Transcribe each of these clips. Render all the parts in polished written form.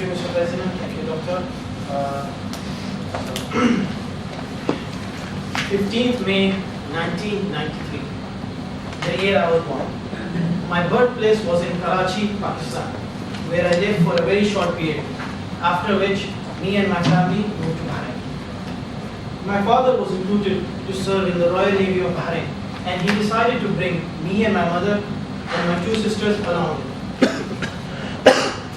you, Mr. President. Thank you, Doctor. 15th May 1993, the year I was born. My birthplace was in Karachi, Pakistan, where I lived for a very short period, after which me and my family moved to Bahrain. My father was recruited to serve in the Royal Navy of Bahrain, and he decided to bring me and my mother and my two sisters along with him.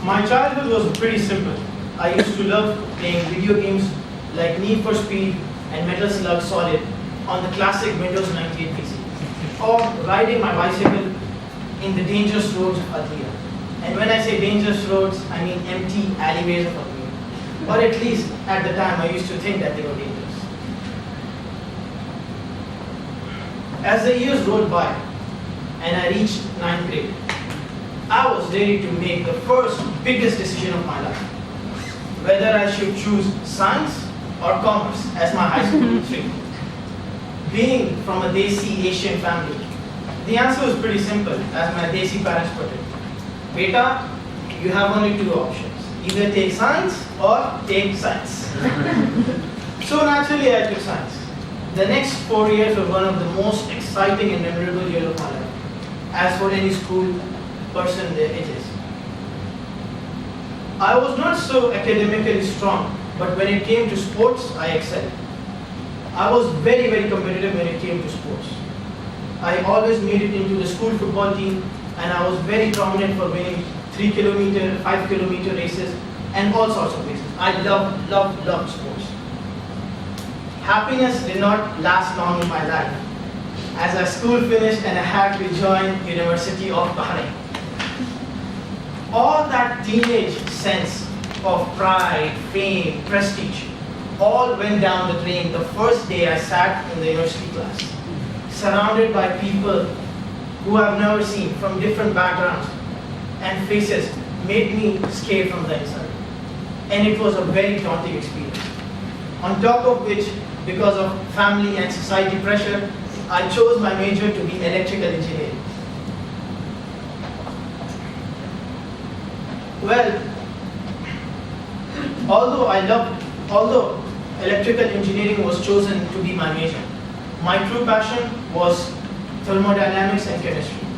My childhood was pretty simple. I used to love playing video games like Need for Speed and Metal Slug Solid on the classic Windows 98 PC, or riding my bicycle in the dangerous roads of Althea. And when I say dangerous roads, I mean empty alleyways of Althea. Or at least at the time I used to think that they were dangerous. As the years rolled by and I reached 9th grade, I was ready to make the first biggest decision of my life, whether I should choose science or commerce as my high school stream. Being from a Desi Asian family, the answer was pretty simple, as my Desi parents put it. Beta, you have only two options. Either take science or take science. So naturally I took science. The next 4 years were one of the most exciting and memorable years of my life. As for any school person, it is. I was not so academically strong, but when it came to sports, I excelled. I was very, very competitive when it came to sports. I always made it into the school football team, and I was very prominent for winning 3 kilometer, 5 kilometer races, and all sorts of races. I loved sports. Happiness did not last long in my life, as our school finished and I had to join University of Bahrain. All that teenage sense of pride, fame, prestige, all went down the drain the first day I sat in the university class, surrounded by people who I've never seen from different backgrounds and faces made me scared from the inside. And it was a very daunting experience. On top of which, because of family and society pressure, I chose my major to be electrical engineering. Well, although electrical engineering was chosen to be my major, my true passion was thermodynamics and chemistry.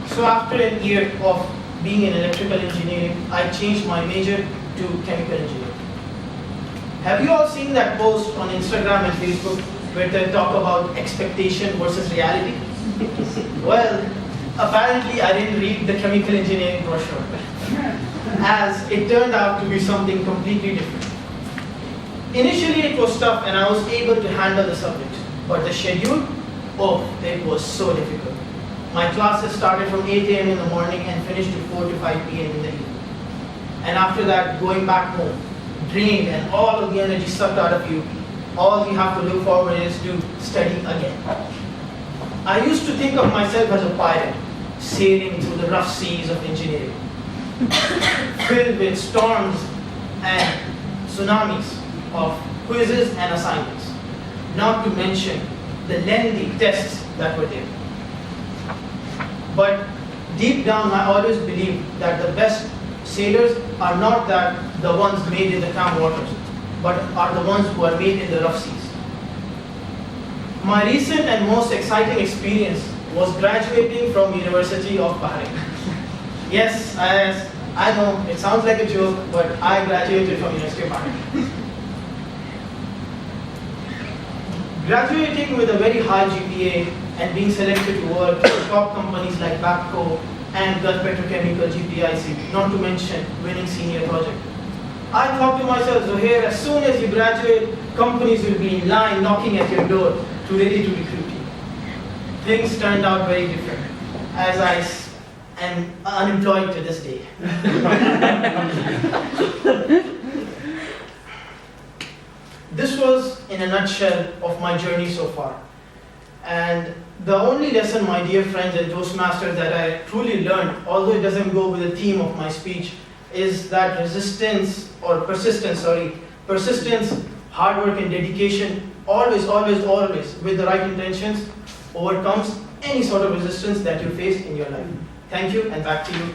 So after a year of being in electrical engineering, I changed my major to chemical engineering. Have you all seen that post on Instagram and Facebook where they talk about expectation versus reality? Well, apparently I didn't read the chemical engineering brochure, as it turned out to be something completely different. Initially it was tough and I was able to handle the subject, but the schedule, it was so difficult. My classes started from 8 a.m. in the morning and finished to 4 to 5 p.m. in the evening. And after that, going back home, drained and all of the energy sucked out of you, all you have to look forward is to study again. I used to think of myself as a pirate, sailing through the rough seas of engineering, filled with storms and tsunamis of quizzes and assignments, not to mention the lengthy tests that were there. But deep down, I always believed that the best sailors are not the ones made in the calm waters, but are the ones who are made in the rough seas. My recent and most exciting experience was graduating from University of Bahrain. Yes, I know, it sounds like a joke, but I graduated from University of Bahrain. Graduating with a very high GPA and being selected to work for top companies like Bapco and Gulf Petrochemical GPIC, not to mention winning senior project. I thought to myself, Zahair, as soon as you graduate, companies will be in line knocking at your door ready to recruit you. Things turned out very different, as I am unemployed to this day. This was in a nutshell of my journey so far. And the only lesson, my dear friends and Toastmasters, that I truly learned, although it doesn't go with the theme of my speech, is that persistence, hard work and dedication, always, with the right intentions, overcomes any sort of resistance that you face in your life. Thank you, and back to you.